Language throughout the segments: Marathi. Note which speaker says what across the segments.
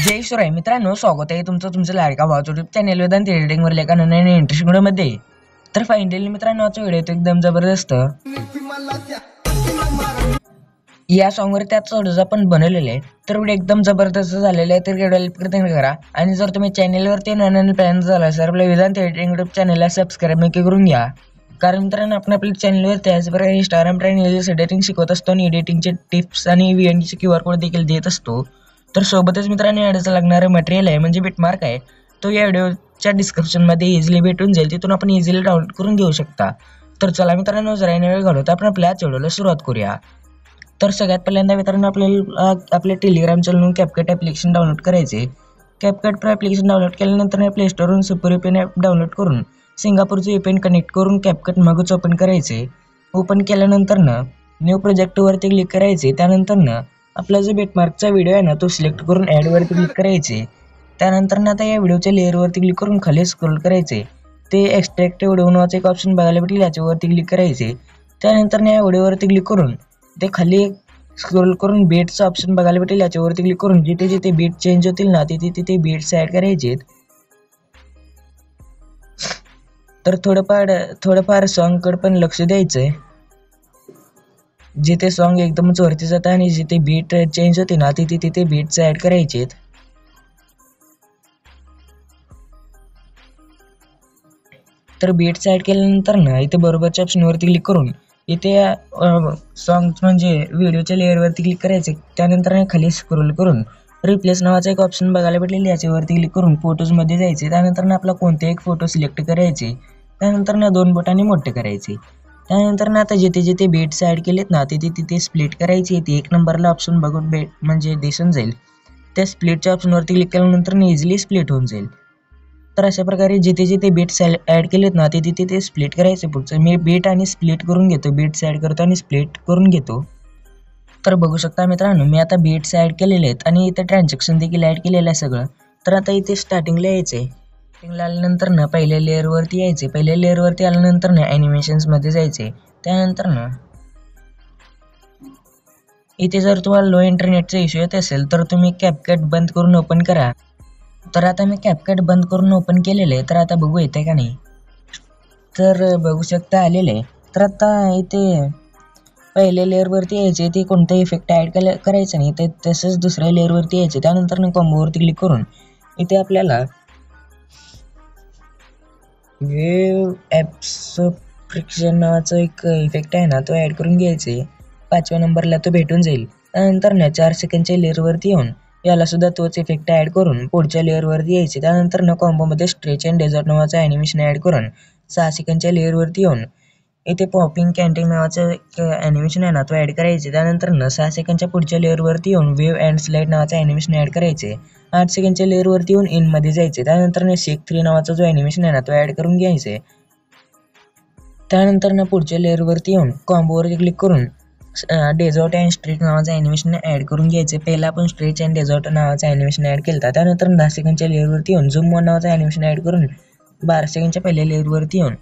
Speaker 1: जय शिवराय मित्रांनो, स्वागत आहे तुमचं लाडका भावाचं यूट्यूब चॅनल वेदांत एडिटिंग वर एका नवीन इंटरेस्टिंग व्हिडिओ मध्ये. तर फायनली मित्रांनो, आजचा व्हिडिओ तो एकदम जबरदस्त. या सॉन्ग वर त्याच ऑडिओ आपण बनवलेले आहे. तर व्हिडिओ एकदम जबरदस्त झालेला आहे. तर व्हिडिओला प्रयत्न करा आणि जर तुम्ही चॅनल वरती नवीन प्लॅन झाला तर आपल्या वेदांत एडिटिंग यूट्यूब चॅनलला सबस्क्राईब नक्की करून घ्या. कारण मित्रांनो, आपण आपल्या चॅनलवर त्याच प्रकारे इंस्टाग्राम ट्रेनिंग एडिटिंग शिकवत असतो आणि एडिटिंगचे टिप्स आणि व्हीएनडीचे QR कोड देखील देत असतो. तर सोबतच मित्रांनो, याचं लागणारं मटेरियल आहे म्हणजे बिटमार्क आहे, तो या व्हिडिओच्या डिस्क्रिप्शन मध्ये इझिली भेटून जाईल. तिथून आपण इझिली डाउनलोड करून घेऊ शकता. तर चला मित्रांनो, जरा वेळ घालवता आपण आपल्या व्हिडिओला सुरुवात करूया. तर सगळ्यात पहिल्यांदा मित्रांनो, आपल्याला आपल्या टेलिग्राम चॅनलवरून कॅपकट ॲप्लिकेशन डाउनलोड करायचे. कॅपकट ॲप्लिकेशन डाउनलोड केल्यानंतर प्ले स्टोरवरून सुपर VPN ॲप डाउनलोड करून सिंगापूरचे VPN कनेक्ट करून कॅपकट मगच ओपन करायचे. ओपन केल्यानंतर न्यू प्रोजेक्ट वरती क्लिक करायचे. त्यानंतर आपला जो बिटमार्कचा व्हिडिओ आहे ना, तो सिलेक्ट करून ॲड वरती क्लिक करायचे. त्यानंतर आता या व्हिडिओच्या लेअर वरती क्लिक करून खाली स्क्रोल करायचे. ते एक्सट्रॅक्ट व्हिडिओ नावाचं एक ऑप्शन बघायला भेटेल, याच्यावरती क्लिक करायचे. त्यानंतर या व्हिडिओवरती क्लिक करून ते खाली स्क्रोल करून बीट्सचं ऑप्शन बघायला भेटेल, याच्यावरती क्लिक करून जिथे जिथे बीट चेंज होतील ना, तिथे तिथे बीट्स ॲड करायचे. तर थोडंफार सॉन्गकडे पण लक्ष द्यायचंय. जिथे सॉन्ग एकदमच वरती जातं आणि जिथे बीट चेंज होते ना, तिथे तिथे बीट्स ॲड करायचे. तर बीट्स ॲड केल्यानंतर इथे बरोबरच्या ऑप्शनवरती क्लिक करून इथे सॉन्ग म्हणजे व्हिडिओच्या लेअरवरती क्लिक करायचे. त्यानंतर खाली स्क्रोल करून रिप्लेस नावाचा एक ऑप्शन बघायला भेटलेला, याच्यावरती क्लिक करून फोटोजमध्ये जायचे. त्यानंतर आपला कोणते एक फोटो सिलेक्ट करायचे. त्यानंतर 2 बोटांनी मोठे करायचे. त्यानंतर आता जिथे जिथे बीट्स ॲड केलेत ना, तिथे तिथे स्प्लिट करायची. ती 1 नंबरला ऑप्शन बघून म्हणजे दिसून जाईल. त्या स्प्लिटच्या ऑप्शनवरती क्लिक केल्यानंतर इझिली स्प्लिट होऊन जाईल. तर अशा प्रकारे जिथे जिथे बीट्स ॲड केलेत ना, तिथे तिथे स्प्लिट करायचे. पुढचं मी बीट आणि स्प्लिट करून घेतो, बीट्स ॲड करतो आणि स्प्लिट करून घेतो. तर बघू शकता मित्रांनो, मी आता बीट्स ॲड केलेले आहेत आणि इथे ट्रान्झॅक्शन देखील ॲड केलेलं आहे सगळं. तर आता इथे स्टार्टिंगला यायचं आहे. स्टार्टिंगला आल्यानंतर पहिल्या लेअरवरती यायचे. पहिल्या लेअरवरती आल्यानंतर ॲनिमेशन्समध्ये जायचे. त्यानंतर इथे जर तुम्हाला लो इंटरनेटचा इश्यू येत असेल तर तुम्ही कॅपकट बंद करून ओपन करा. तर आता मी कॅपकट बंद करून ओपन केलेलं आहे. तर आता बघू येते का नाही. तर बघू शकता आलेलं आहे. तर आता इथे पहिल्या लेअरवरती यायचे. ते कोणता इफेक्ट ॲड करायचं नाही. ते तसंच दुसऱ्या लेअरवरती यायचे. त्यानंतर कॉम्बोवरती क्लिक करून इथे आपल्याला वेव ॲब्सॉर्प्शन नावाचा एक इफेक्ट आहे ना, तो ॲड करून घ्यायचे. 5व्या नंबरला तो भेटून जाईल. त्यानंतर 4 सेकंडच्या लेअरवरती येऊन याला सुद्धा तोच इफेक्ट ॲड करून पुढच्या लेअरवरती यायचे. त्यानंतर कॉम्बोमध्ये स्ट्रेच अँड डेझर्ट नावाचं ॲनिमेशन ॲड करून 6 सेकंडच्या लेअरवरती येऊन इथे पॉपिंग कॅन्टिंग नावाचं एक ॲनिमेशन आहे ना, तो ॲड करायचे. त्यानंतर 6 सेकंडच्या पुढच्या लेअरवरती येऊन वेव अँड स्लाइड नावाचं ॲनिमेशन ॲड करायचे. 8 सेकंडच्या लेअरवरती येऊन इनमध्ये जायचे. त्यानंतर शेक 3 नावाचा जो ॲनिमेशन आहे ना, तो ॲड करून घ्यायचे. त्यानंतर पुढच्या लेअरवरती येऊन कॉम्बोवरती क्लिक करून डेझर्ट अँड स्ट्रेच नावाचं ॲनिमेशन ॲड करून घ्यायचे. पहिला आपण स्ट्रेच अँड डेझर्ट नावाचं ॲनिमेशन ॲड केलं. त्यानंतर 10 सेकंडच्या लेअरवरती येऊन झूम 1 नावाचं ॲनिमेशन ॲड करून 12 सेकंडच्या पहिल्या लेअरवरती येऊन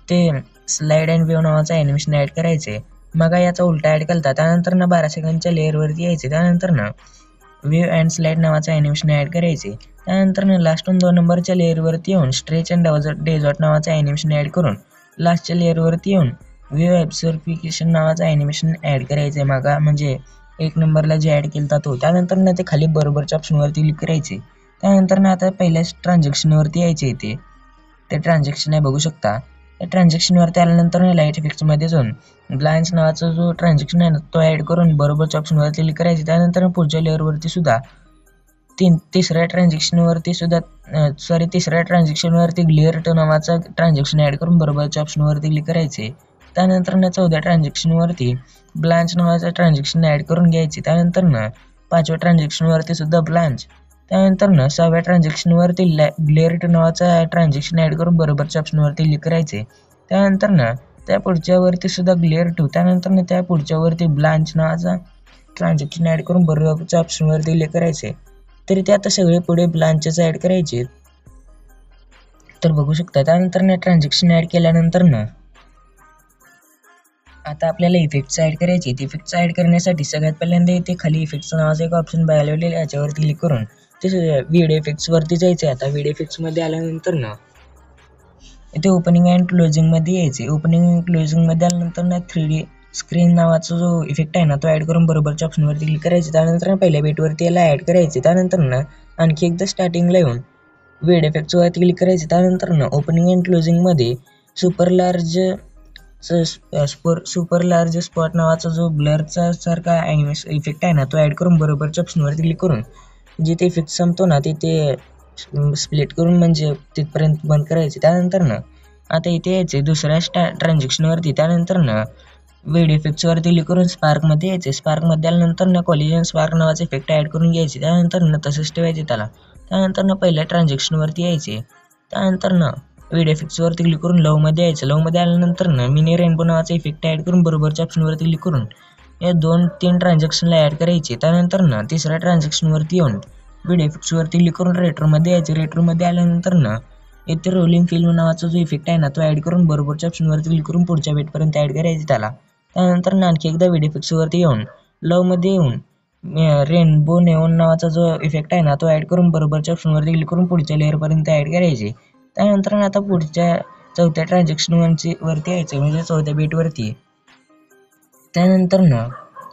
Speaker 1: ते स्लाइड अँड वेव नावाचं ॲनिमेशन ॲड करायचे. मग याचा उलटा ॲड केला. त्यानंतर 12 सेकंडच्या लेअरवरती यायचे. त्यानंतर वेव अँड स्लाइड नावाचं ॲनिमेशन ॲड करायचे. त्यानंतर लास्टून 2 नंबरच्या लेअरवरती येऊन स्ट्रेच अँड डेझर्ट नावाचं ॲनिमेशन ॲड करून लास्टच्या लेअरवरती येऊन वेव ॲब्सॉर्प्शन नावाचं ॲनिमेशन ॲड करायचं. मागा म्हणजे 1 नंबरला जे ॲड केला तो. त्यानंतर ते खाली बरोबरच्या ऑप्शनवरती क्लिक करायचे. त्यानंतर आता पहिल्याच ट्रान्झॅक्शनवरती यायचे. इथे ते ट्रान्झॅक्शन आहे बघू शकता. त्या ट्रान्झॅक्शनवरती आल्यानंतर लाईट इफेक्ट्समध्ये जाऊन ब्लाइंड्स नावाचा जो ट्रान्झॅक्शन आहे ना, तो ॲड करून बरोबरच्या ऑप्शनवरती क्लिक करायचे. त्यानंतर पुढच्या लेअरवरती सुद्धा तिसऱ्या ट्रान्झॅक्शनवरती ग्लिअर नावाचा ट्रान्झॅक्शन ॲड करून बरोबरच्या ऑप्शनवरती क्लिक करायचे. त्यानंतर 14व्या ट्रान्झॅक्शनवरती ब्लांच नावाचं ट्रान्झॅक्शन ॲड करून घ्यायची. त्यानंतर 5व्या ट्रान्झॅक्शनवरती सुद्धा ब्लांच. त्यानंतर 6व्या ट्रान्झॅक्शनवरती ग्लेअर्ट नावाचा ट्रान्झॅक्शन ॲड करून बरोबरच्या ऑप्शनवरती क्लिक करायचे. त्यानंतर त्या पुढच्यावरती सुद्धा ग्लेअर2. त्यानंतर त्या पुढच्यावरती ब्लांच नावाचा ट्रान्झॅक्शन ॲड करून बरोबरच्या ऑप्शनवरती क्लिक करायचे. तरी ते आता सगळे पुढे ब्लांचच ॲड करायचे. तर बघू शकता. त्यानंतर ट्रान्झॅक्शन ॲड केल्यानंतर आता आपल्याला इफेक्ट्स ॲड करायचे. इफेक्ट्स ॲड करण्यासाठी सगळ्यात पहिल्यांदा इथे खाली इफेक्ट्स नावाचं एक ऑप्शन बघायला याच्यावरती क्लिक करून ते व्हिडिओ इफेक्ट्सवरती जायचे. आता व्हिडिओ इफेक्ट्समध्ये आल्यानंतर इथे ओपनिंग अँड क्लोजिंगमध्ये यायचे. ओपनिंग अँड क्लोजिंगमध्ये आल्यानंतर 3D स्क्रीन नावाचा जो इफेक्ट आहे ना तो ॲड करून बरोबरच्या ऑप्शनवरती क्लिक करायचे. त्यानंतर पहिल्या बेटवरती याला ॲड करायचे. त्यानंतर आणखी एकदा स्टार्टिंगला येऊन व्हिडिओ इफेक्ट्सवरती क्लिक करायचे. त्यानंतर ओपनिंग अँड क्लोजिंगमध्ये सुपर लार्ज स्पॉट नावाचा जो ब्लरचा सारखा इफेक्ट आहे ना तो ॲड करून बरोबरच्या ऑप्शनवरती क्लिक करून जिथे इफेक्ट संपतो ना तिथे स्प्लिट करून म्हणजे तिथपर्यंत बंद करायचे. त्यानंतर आता इथे यायचे दुसऱ्या ट्रान्झॅक्शनवरती. त्यानंतर व्हिडिओ इफेक्ट्सवरती क्लिक करून स्पार्कमध्ये यायचे. स्पार्कमध्ये आल्यानंतर कॉलिजन स्पार्क नावाचे इफेक्ट ॲड करून घ्यायचे. त्यानंतर तसंच ठेवायचे त्याला. त्यानंतर पहिल्या ट्रान्झॅक्शनवरती यायचे. त्यानंतर व्हिडिओ इफेक्ट्सवरती क्लिक करून लवमध्ये यायचं. लवमध्ये आल्यानंतर मिनी रेनबो नावाचा इफेक्ट ॲड करून बरोबरच्या ऑप्शनवरती क्लिक करून या 2-3 ट्रान्झॅक्शनला ॲड करायचे. त्यानंतर तिसऱ्या ट्रान्झॅक्शनवरती येऊन व्हिडिओ इफेक्ट्सवरती क्लिक करून रेट्रोमध्ये यायचे. रेट्रोमध्ये आल्यानंतर इथे रोलिंग फिल्म नावाचा जो इफेक्ट आहे ना तो ॲड करून बरोबरच्या ऑप्शनवरती क्लिक करून पुढच्या बेटपर्यंत ॲड करायचे त्याला. त्यानंतर आणखी एकदा व्हिडिओ इफेक्ट्सवरती येऊन लवमध्ये येऊन रेनबो नेओन नावाचा जो इफेक्ट आहे ना तो ॲड करून बरोबरच्या ऑप्शनवरती क्लिक करून पुढच्या लेअरपर्यंत ॲड करायचे. त्यानंतर आता पुढच्या 4थ्या ट्रान्झॅक्शनवरती यायचं म्हणजे 4थ्या बेटवरती. त्यानंतर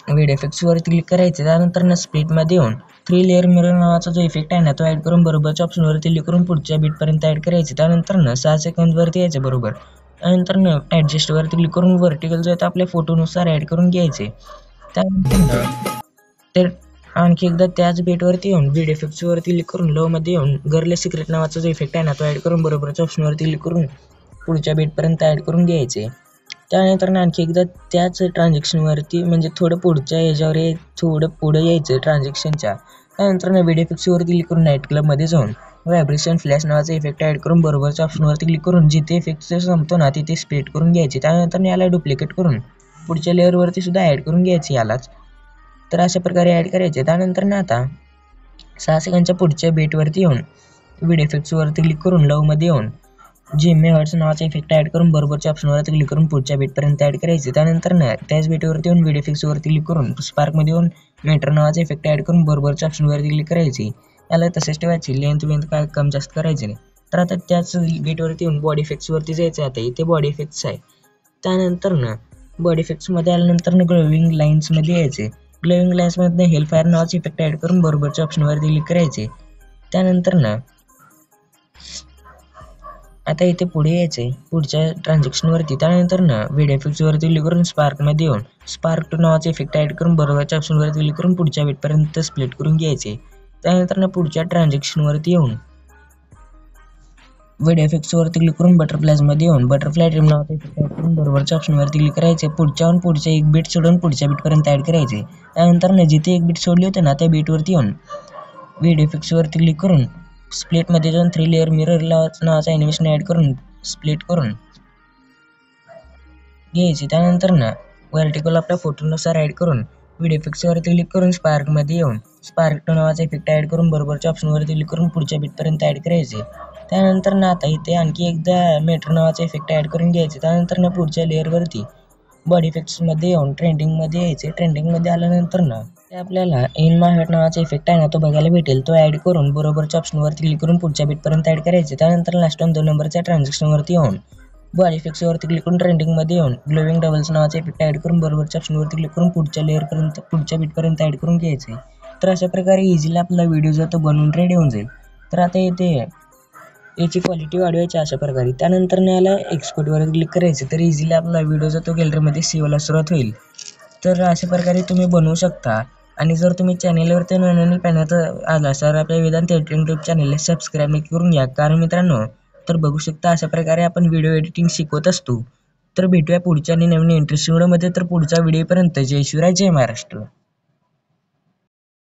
Speaker 1: व्हिडिओ इफेक्ट्सवरती क्लिक करायचे. त्यानंतर स्प्लिटमध्ये येऊन 3 लेअर मिरर नावाचा जो इफेक्ट आहे ना तो ॲड करून बरोबरच्या ऑप्शनवरती क्लिक करून पुढच्या बीटपर्यंत ॲड करायचे. त्यानंतर 6 सेकंदवरती यायचे बरोबर. त्यानंतर ॲडजस्टवरती क्लिक करून व्हर्टिकल जो आहे तो आपल्या फोटोनुसार ॲड करून घ्यायचे. त्यानंतर तर आणखी एकदा त्याच बेटवरती येऊन व्हिडिओ इफेक्ट्सवरती क्लिक करून लवमध्ये येऊन गर्ल सिक्रेट नावाचा जो इफेक्ट आहे ना तो ॲड करून बरोबरच्या ऑप्शनवरती क्लिक करून पुढच्या बेटपर्यंत ॲड करून घ्यायचे. त्यानंतर आणखी एकदा त्याच ट्रान्झॅक्शनवरती म्हणजे थोडं पुढच्या याच्यावर थोडं पुढं यायचं ट्रान्झॅक्शनच्या. त्यानंतर व्हिडिओ इफेक्ट्सवरती क्लिक करून नाईट क्लबमध्ये जाऊन व्हायब्रेशन फ्लॅश नावाचा इफेक्ट ॲड करून बरोबरच्या ऑप्शनवरती क्लिक करून जिथे इफेक्ट संपतो ना तिथे स्प्लिट करून घ्यायचे. त्यानंतर याला डुप्लिकेट करून पुढच्या लेअरवरती सुद्धा ॲड करून घ्यायचे यालाच. तर अशा प्रकारे ॲड करायचे. त्यानंतर आता 6 सेकंडच्या पुढच्या बेटवरती येऊन व्हिडिओ इफेक्ट्सवरती क्लिक करून लवमध्ये येऊन जिम्मी हर्ट्स नावाचा इफेक्ट ॲड करून बरोबरच्या ऑप्शनवरती क्लिक करून पुढच्या बेटपर्यंत ॲड करायचे. त्यानंतर त्याच बेटवरती येऊन व्हिडिओ इफेक्ट्सवरती क्लिक करून स्पार्कमध्ये येऊन मेट्रो नावाचा इफेक्ट ॲड करून बरोबरच्या ऑप्शनवरती क्लिक करायची. याला तसेच ठेवायची. लेंथ काय कम जास्त करायची नाही. तर आता त्याच बेटवरती येऊन बॉडी इफेक्ट्सवरती जायचं. आता इथे बॉडी इफेक्ट्स आहे. त्यानंतर बॉडी इफेक्ट्समध्ये आल्यानंतर ग्लोविंग लाईन्समध्ये यायचे. ग्लोविंग लाईन्समध्ये हेलफायर नावाचे इफेक्ट ॲड करून बरोबरच्या ऑप्शनवरती क्लिक करायचे. त्यानंतर आता इथे पुढे यायचे पुढच्या ट्रान्झॅक्शनवरती. त्यानंतर व्हिडिओ इफेक्ट्सवरती क्लिक करून स्पार्कमध्ये येऊन स्पार्क 2 नावाचे इफेक्ट ॲड करून बरोबरच्या ऑप्शनवरती क्लिक करून पुढच्या बेटपर्यंत स्प्लिट करून घ्यायचे. त्यानंतर पुढच्या ट्रान्झॅक्शनवरती येऊन व्हिडिओ इफेक्ट्सवरती क्लिक करून बटरफ्लायजमध्ये येऊन बटरफ्लाय ट्रिम नावाचा इफेक्ट ॲड करून बरोबरच्या ऑप्शनवरती क्लिक करायचे. पुढच्या एक बीट सोडून पुढच्या बीटपर्यंत ॲड करायचे. त्यानंतर जिथे एक बीट सोडली होती ना त्या बीटवरती येऊन व्हिडिओ इफेक्ट्सवरती क्लिक करून स्प्लिटमध्ये जाऊन 3 लेअर मिरर नावाचा ॲनिमेशन ॲड करून स्प्लिट करून घ्यायची. त्यानंतर व्हर्टिकल आपल्या फोटोनुसार ॲड करून व्हिडिओ इफेक्ट्सवरती क्लिक करून स्पार्कमध्ये येऊन स्पार्क 2 नावाचा इफेक्ट ॲड करून बरोबरच्या ऑप्शनवरती क्लिक करून पुढच्या बीटपर्यंत ॲड करायचे. त्यानंतर आता इथे आणखी एकदा मेट्रो नावाचा इफेक्ट ॲड करून घ्यायचे. त्यानंतर पुढच्या लेअरवरती बॉडी इफेक्ट्समध्ये येऊन ट्रेंडिंगमध्ये यायचे. ट्रेंडिंगमध्ये आल्यानंतर ते आपल्याला इन माय हार्ट नावाचा इफेक्ट आहे ना तो बघायला भेटेल. तो ॲड करून बरोबरच्या ऑप्शनवरती क्लिक करून पुढच्या बीटपर्यंत ॲड करायचे. त्यानंतर लास्ट 2 नंबरच्या ट्रान्झॅक्शनवरती येऊन बॉडी इफेक्ट्सवरती क्लिक करून ट्रेंडिंगमध्ये येऊन ग्लोविंग डबल्स नावाचा इफेक्ट ॲड करून बरोबरच्या ऑप्शनवरती क्लिक करून पुढच्या लेअरपर्यंत पुढच्या बीटपर्यंत ॲड करून घ्यायचे. तर अशा प्रकारे इझिली आपला व्हिडिओ जो तो बनवून रेडी होऊन जाईल. तर आता इथे याची क्वालिटी वाढवायची अशा प्रकारे. त्यानंतर याला एक्सपोर्टवर क्लिक करायचं. तर इझिली आपला व्हिडिओ जो तो गॅलरीमध्ये सेव्ह व्हायला सुरुवात होईल. तर अशा प्रकारे तुम्ही बनवू शकता. आणि जर तुम्ही चॅनेलवरती नवीन पाहण्यात आला तर आपल्या वेदांत एडिटिंग यूट्यूब चॅनेलला सबस्क्राईब करून घ्या. कारण मित्रांनो तर बघू शकता अशा प्रकारे आपण व्हिडिओ एडिटिंग शिकवत असतो. तर भेटूया पुढच्या आणि नवीन इंटरेस्टिंग व्हिडिओमध्ये. तर पुढच्या व्हिडिओपर्यंत जय शिवराय, जय महाराष्ट्र.